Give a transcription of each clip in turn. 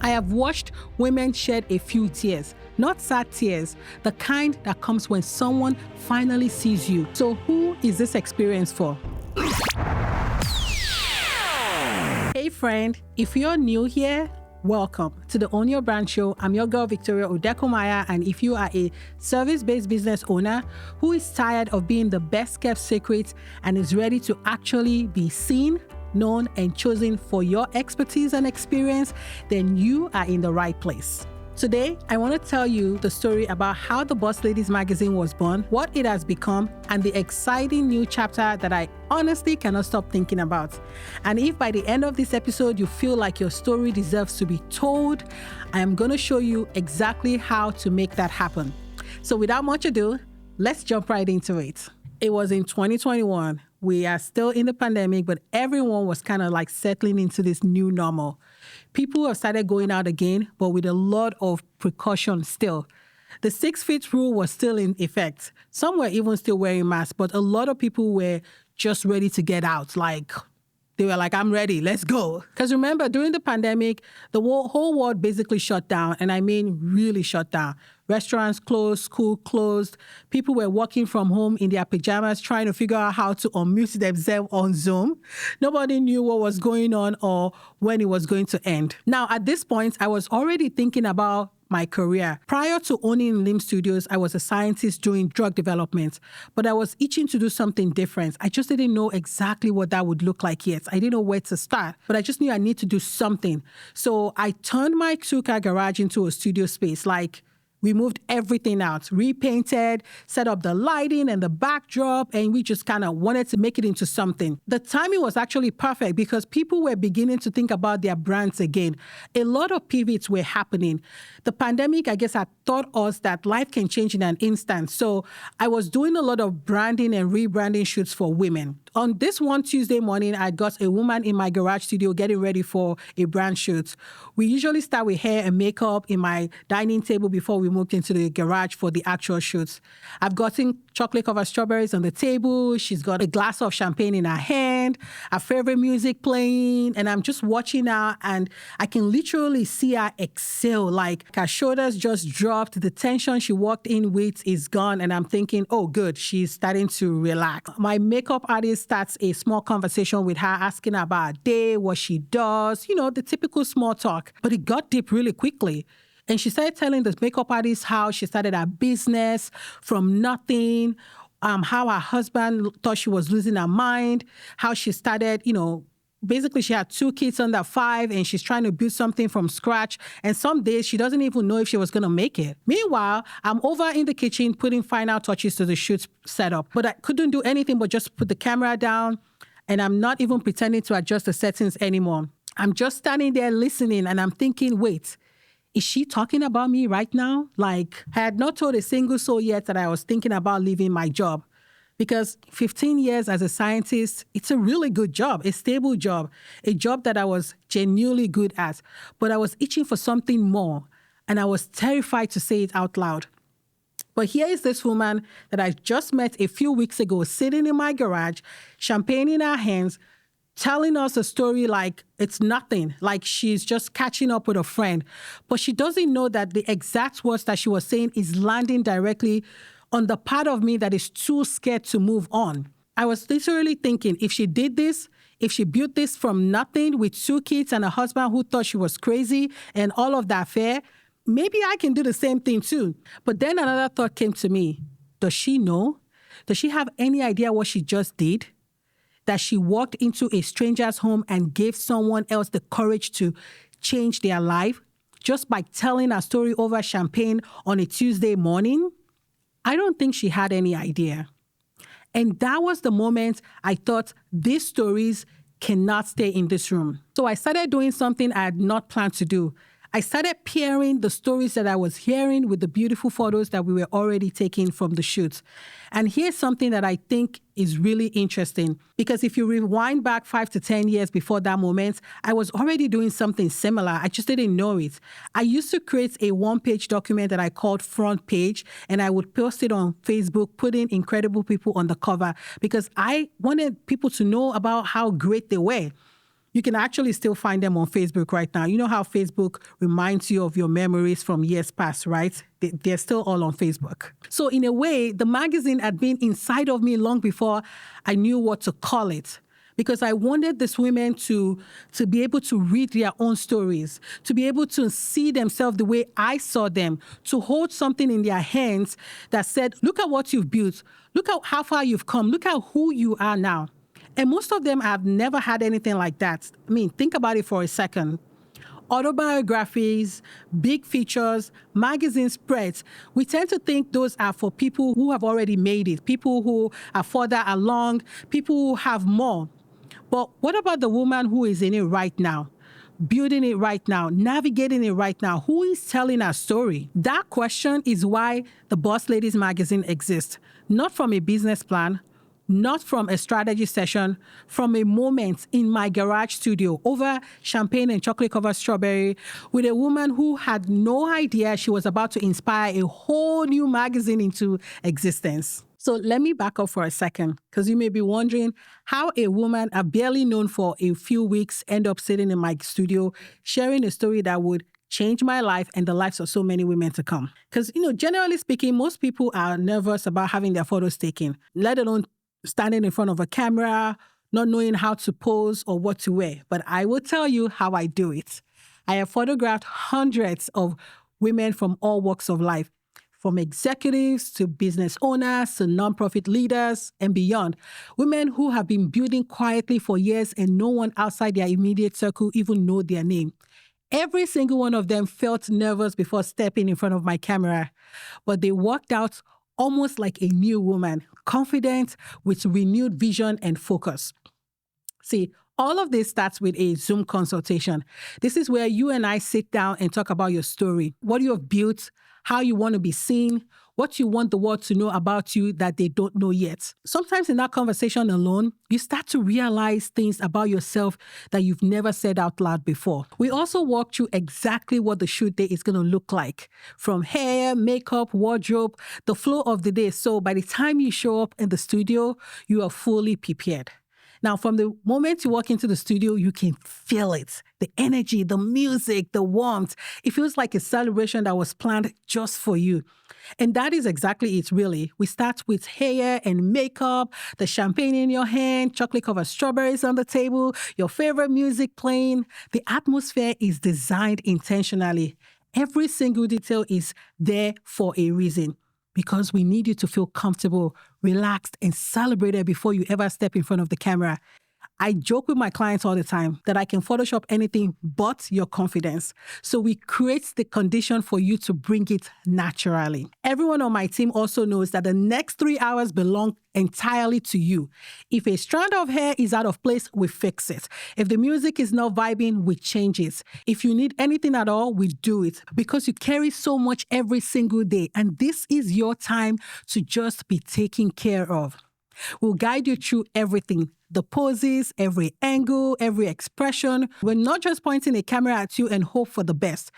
I have watched women shed a few tears, not sad tears, the kind that comes when someone finally sees you. So who is this experience for? Hey friend, if you're new here, welcome to the Own Your Brand Show. I'm your girl, Victoria Odekomaya, and if you are a service-based business owner who is tired of being the best kept secret and is ready to actually be seen, known, and chosen for your expertise and experience, then you are in the right place. Today, I want to tell you the story about how the Boss Ladies magazine was born, what it has become, and the exciting new chapter that I honestly cannot stop thinking about. And if by the end of this episode you feel like your story deserves to be told, I am going to show you exactly how to make that happen. So without much ado, let's jump right into it. It was in 2021. We are still in the pandemic, but everyone was kind of like settling into this new normal. People have started going out again, but with a lot of precaution still. The 6 feet rule was still in effect. Some were even still wearing masks, but a lot of people were just ready to get out. They were like, I'm ready, let's go. Because remember, during the pandemic, the whole world basically shut down, and I mean really shut down. Restaurants closed, school closed. People were working from home in their pajamas trying to figure out how to unmute themselves on Zoom. Nobody knew what was going on or when it was going to end. Now, at this point, I was already thinking about my career. Prior to owning Lim Studios, I was a scientist doing drug development, but I was itching to do something different. I just didn't know exactly what that would look like yet. I didn't know where to start, but I just knew I need to do something. So I turned my 2-car garage into a studio space. We moved everything out, repainted, set up the lighting and the backdrop, and we just kind of wanted to make it into something. The timing was actually perfect because people were beginning to think about their brands again. A lot of pivots were happening. The pandemic, I guess, had taught us that life can change in an instant. So I was doing a lot of branding and rebranding shoots for women. On this one Tuesday morning, I got a woman in my garage studio getting ready for a brand shoot. We usually start with hair and makeup in my dining table before we moved into the garage for the actual shoots. I've gotten chocolate-covered strawberries on the table. She's got a glass of champagne in her hand, her favorite music playing, and I'm just watching her, and I can literally see her exhale. Her shoulders just dropped. The tension she walked in with is gone, and I'm thinking, oh, good, she's starting to relax. My makeup artist starts a small conversation with her, asking her about her day, what she does, the typical small talk. But it got deep really quickly. And she started telling the makeup artist how she started her business from nothing, how her husband thought she was losing her mind, how she started, basically she had 2 kids under 5 and she's trying to build something from scratch. And some days she doesn't even know if she was going to make it. Meanwhile, I'm over in the kitchen putting final touches to the shoot setup. But I couldn't do anything but just put the camera down, and I'm not even pretending to adjust the settings anymore. I'm just standing there listening, and I'm thinking, wait, is she talking about me right now? I had not told a single soul yet that I was thinking about leaving my job. Because 15 years as a scientist, it's a really good job, a stable job, a job that I was genuinely good at. But I was itching for something more, and I was terrified to say it out loud. But here is this woman that I just met a few weeks ago, sitting in my garage, champagne in her hands, telling us a story like it's nothing, like she's just catching up with a friend. But she doesn't know that the exact words that she was saying is landing directly on the part of me that is too scared to move on. I was literally thinking, if she did this, if she built this from nothing with 2 kids and a husband who thought she was crazy and all of that affair, maybe I can do the same thing too. But then another thought came to me. Does she know? Does she have any idea what she just did? That she walked into a stranger's home and gave someone else the courage to change their life just by telling her story over champagne on a Tuesday morning? I don't think she had any idea. And that was the moment I thought these stories cannot stay in this room. So I started doing something I had not planned to do. I started pairing the stories that I was hearing with the beautiful photos that we were already taking from the shoots. And here's something that I think is really interesting, because if you rewind back 5 to 10 years before that moment, I was already doing something similar. I just didn't know it. I used to create a 1-page document that I called Front Page, and I would post it on Facebook, putting incredible people on the cover because I wanted people to know about how great they were. You can actually still find them on Facebook right now. You know how Facebook reminds you of your memories from years past, right? They're still all on Facebook. So in a way, the magazine had been inside of me long before I knew what to call it. Because I wanted these women to be able to read their own stories, to be able to see themselves the way I saw them, to hold something in their hands that said, look at what you've built, look at how far you've come, look at who you are now. And most of them have never had anything like that. I mean, think about it for a second. Autobiographies, big features, magazine spreads. We tend to think those are for people who have already made it, people who are further along, people who have more. But what about the woman who is in it right now, building it right now, navigating it right now? Who is telling our story? That question is why the Boss Ladies magazine exists. Not from a business plan, not from a strategy session, from a moment in my garage studio over champagne and chocolate-covered strawberry with a woman who had no idea she was about to inspire a whole new magazine into existence. So let me back up for a second, because you may be wondering how a woman I've barely known for a few weeks end up sitting in my studio sharing a story that would change my life and the lives of so many women to come. Because, generally speaking, most people are nervous about having their photos taken, let alone standing in front of a camera, not knowing how to pose or what to wear. But I will tell you how I do it. I have photographed hundreds of women from all walks of life, from executives to business owners to nonprofit leaders and beyond. Women who have been building quietly for years and no one outside their immediate circle even know their name. Every single one of them felt nervous before stepping in front of my camera, but they walked out almost like a new woman, confident, with renewed vision and focus. See, all of this starts with a Zoom consultation. This is where you and I sit down and talk about your story, what you have built, how you want to be seen, what you want the world to know about you that they don't know yet. Sometimes in that conversation alone, you start to realize things about yourself that you've never said out loud before. We also walk through exactly what the shoot day is going to look like, from hair, makeup, wardrobe, the flow of the day. So by the time you show up in the studio, you are fully prepared. Now, from the moment you walk into the studio, you can feel it. The energy, the music, the warmth. It feels like a celebration that was planned just for you. And that is exactly it, really. We start with hair and makeup, the champagne in your hand, chocolate-covered strawberries on the table, your favorite music playing. The atmosphere is designed intentionally. Every single detail is there for a reason, because we need you to feel comfortable, relaxed, and celebrated before you ever step in front of the camera. I joke with my clients all the time that I can Photoshop anything but your confidence. So we create the condition for you to bring it naturally. Everyone on my team also knows that the next 3 hours belong entirely to you. If a strand of hair is out of place, we fix it. If the music is not vibing, we change it. If you need anything at all, we do it, because you carry so much every single day. And this is your time to just be taken care of. We'll guide you through everything, the poses, every angle, every expression. We're not just pointing a camera at you and hope for the best.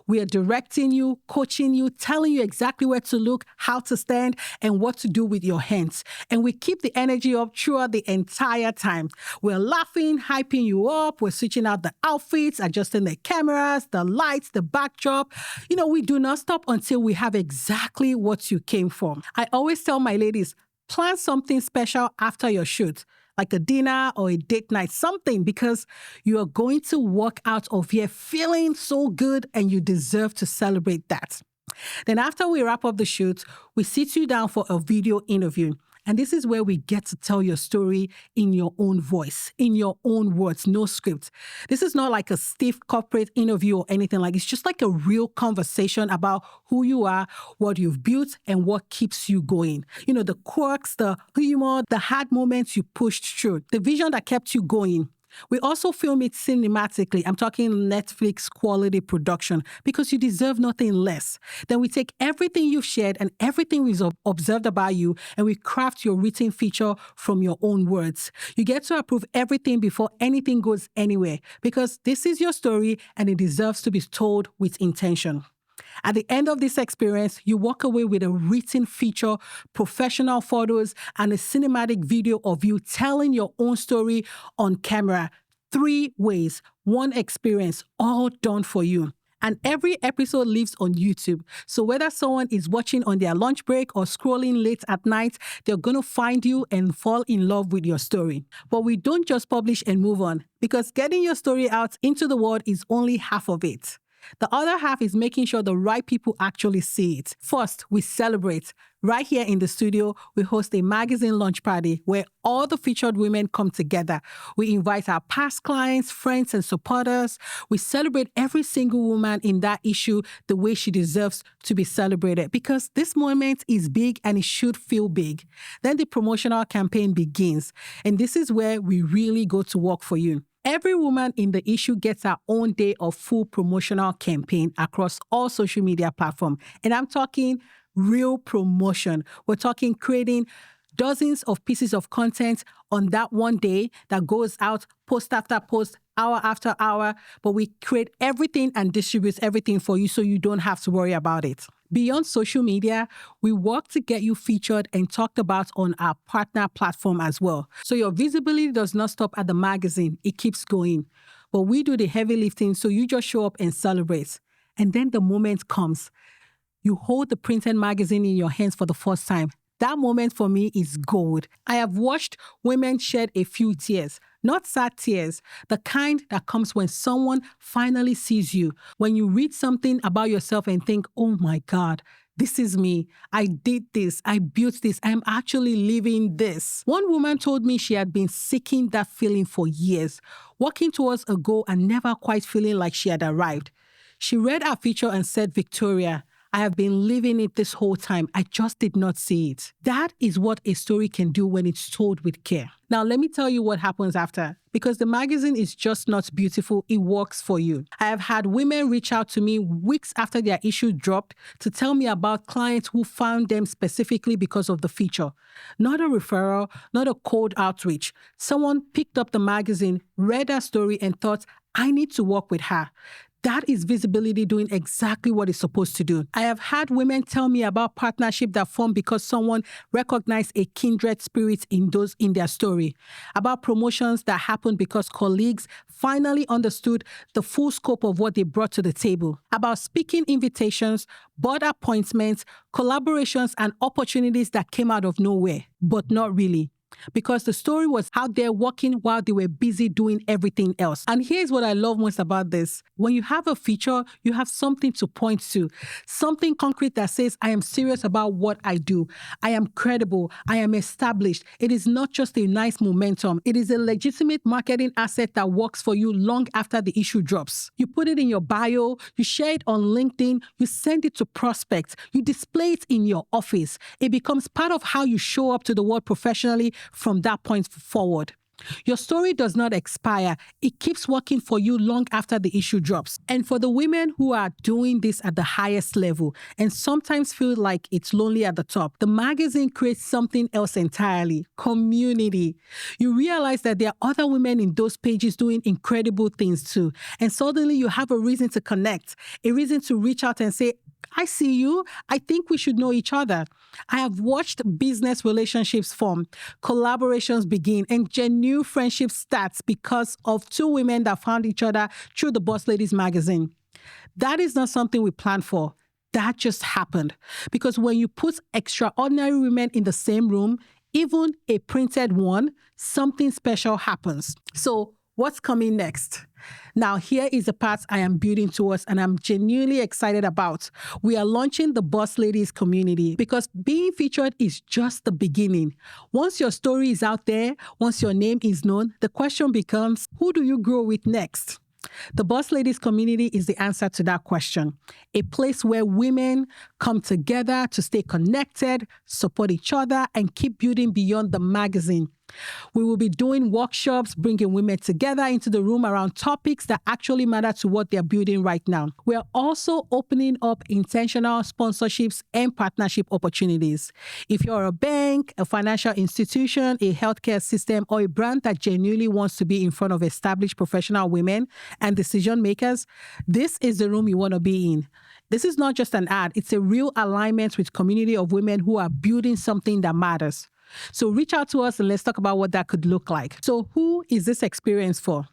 We are directing you, coaching you, telling you exactly where to look, how to stand, and what to do with your hands. And we keep the energy up throughout the entire time. We're laughing, hyping you up. We're switching out the outfits, adjusting the cameras, the lights, the backdrop. We do not stop until we have exactly what you came for. I always tell my ladies, plan something special after your shoot, like a dinner or a date night, something, because you are going to walk out of here feeling so good and you deserve to celebrate that. Then after we wrap up the shoot, we sit you down for a video interview. And this is where we get to tell your story in your own voice, in your own words, no script. This is not like a stiff corporate interview or anything like. It's just like a real conversation about who you are, what you've built, and what keeps you going. The quirks, the humor, the hard moments you pushed through, the vision that kept you going. We also film it cinematically. I'm talking Netflix quality production, because you deserve nothing less. Then we take everything you've shared and everything we've observed about you, and we craft your written feature from your own words. You get to approve everything before anything goes anywhere, because this is your story and it deserves to be told with intention. At the end of this experience, you walk away with a written feature, professional photos, and a cinematic video of you telling your own story on camera, 3 ways, 1 experience, all done for you. And every episode lives on YouTube. So whether someone is watching on their lunch break or scrolling late at night, they're going to find you and fall in love with your story. But we don't just publish and move on, because getting your story out into the world is only half of it. The other half is making sure the right people actually see it. First, we celebrate. Right here in the studio, we host a magazine launch party where all the featured women come together. We invite our past clients, friends, and supporters. We celebrate every single woman in that issue the way she deserves to be celebrated, because this moment is big and it should feel big. Then the promotional campaign begins, and this is where we really go to work for you. Every woman in the issue gets her own day of full promotional campaign across all social media platforms. And I'm talking real promotion. We're talking creating dozens of pieces of content on that one day that goes out post after post, hour after hour, but we create everything and distribute everything for you so you don't have to worry about it. Beyond social media, we work to get you featured and talked about on our partner platform as well. So your visibility does not stop at the magazine, it keeps going. But we do the heavy lifting, so you just show up and celebrate. And then the moment comes. You hold the printed magazine in your hands for the first time. That moment for me is gold. I have watched women shed a few tears, not sad tears, the kind that comes when someone finally sees you, when you read something about yourself and think, oh my God, this is me. I did this. I built this. I'm actually living this. One woman told me she had been seeking that feeling for years, working towards a goal and never quite feeling like she had arrived. She read our feature and said, Victoria, I have been living it this whole time. I just did not see it. That is what a story can do when it's told with care. Now, let me tell you what happens after, because the magazine is just not beautiful. It works for you. I have had women reach out to me weeks after their issue dropped to tell me about clients who found them specifically because of the feature. Not a referral, not a cold outreach. Someone picked up the magazine, read her story, and thought, I need to work with her. That is visibility doing exactly what it's supposed to do. I have had women tell me about partnership that formed because someone recognized a kindred spirit in their story. About promotions that happened because colleagues finally understood the full scope of what they brought to the table. About speaking invitations, board appointments, collaborations, and opportunities that came out of nowhere, but not really. Because the story was out there working while they were busy doing everything else. And here's what I love most about this. When you have a feature, you have something to point to, something concrete that says, I am serious about what I do. I am credible. I am established. It is not just a nice momentum. It is a legitimate marketing asset that works for you long after the issue drops. You put it in your bio, you share it on LinkedIn, you send it to prospects, you display it in your office. It becomes part of how you show up to the world professionally from that point forward. Your story does not expire. It keeps working for you long after the issue drops. And for the women who are doing this at the highest level and sometimes feel like it's lonely at the top, the magazine creates something else entirely: community. You realize that there are other women in those pages doing incredible things too. And suddenly you have a reason to connect, a reason to reach out and say, I see you. I think we should know each other. I have watched business relationships form, collaborations begin, and genuine friendships start because of 2 women that found each other through the Boss Ladies magazine. That is not something we planned for. That just happened. Because when you put extraordinary women in the same room, even a printed one, something special happens. So what's coming next? Now, here is the part I am building towards and I'm genuinely excited about. We are launching the Boss Ladies community because being featured is just the beginning. Once your story is out there, once your name is known, the question becomes, who do you grow with next? The Boss Ladies community is the answer to that question. A place where women come together to stay connected, support each other, and keep building beyond the magazine. We will be doing workshops, bringing women together into the room around topics that actually matter to what they're building right now. We are also opening up intentional sponsorships and partnership opportunities. If you're a bank, a financial institution, a healthcare system, or a brand that genuinely wants to be in front of established professional women and decision makers, this is the room you want to be in. This is not just an ad. It's a real alignment with a community of women who are building something that matters. So reach out to us and let's talk about what that could look like. So who is this experience for?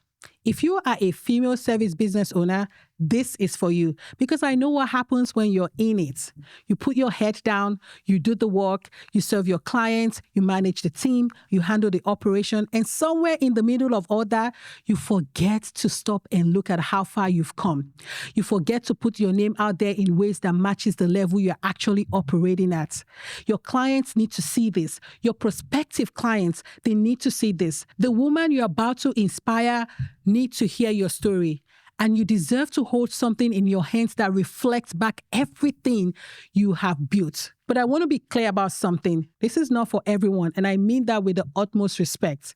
If you are a female service business owner, this is for you because I know what happens when you're in it. You put your head down, you do the work, you serve your clients, you manage the team, you handle the operation, and somewhere in the middle of all that, you forget to stop and look at how far you've come. You forget to put your name out there in ways that matches the level you're actually operating at. Your clients need to see this. Your prospective clients, they need to see this. The woman you're about to inspire needs to hear your story. And you deserve to hold something in your hands that reflects back everything you have built. But I want to be clear about something. This is not for everyone, and I mean that with the utmost respect.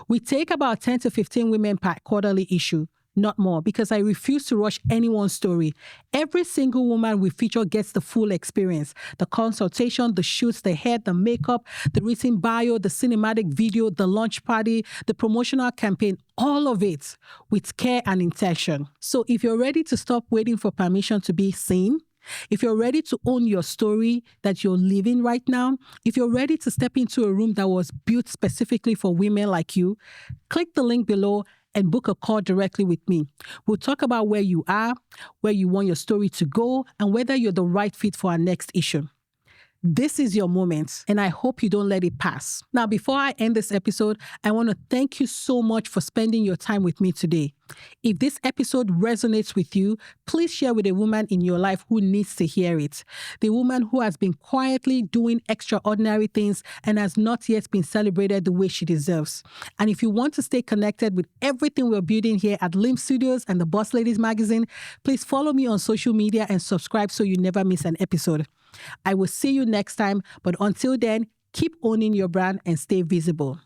We take about 10 to 15 women per quarterly issue, not more, because I refuse to rush anyone's story. Every single woman we feature gets the full experience. The consultation, the shoots, the hair, the makeup, the written bio, the cinematic video, the launch party, the promotional campaign, all of it with care and intention. So if you're ready to stop waiting for permission to be seen, if you're ready to own your story that you're living right now, if you're ready to step into a room that was built specifically for women like you, click the link below and book a call directly with me. We'll talk about where you are, where you want your story to go, and whether you're the right fit for our next issue. This is your moment, and I hope you don't let it pass. Now, before I end this episode, I want to thank you so much for spending your time with me today. If this episode resonates with you, please share with a woman in your life who needs to hear it. The woman who has been quietly doing extraordinary things and has not yet been celebrated the way she deserves. And if you want to stay connected with everything we're building here at Limb Studios and the Boss Ladies magazine, please follow me on social media and subscribe so you never miss an episode. I will see you next time, but until then, keep owning your brand and stay visible.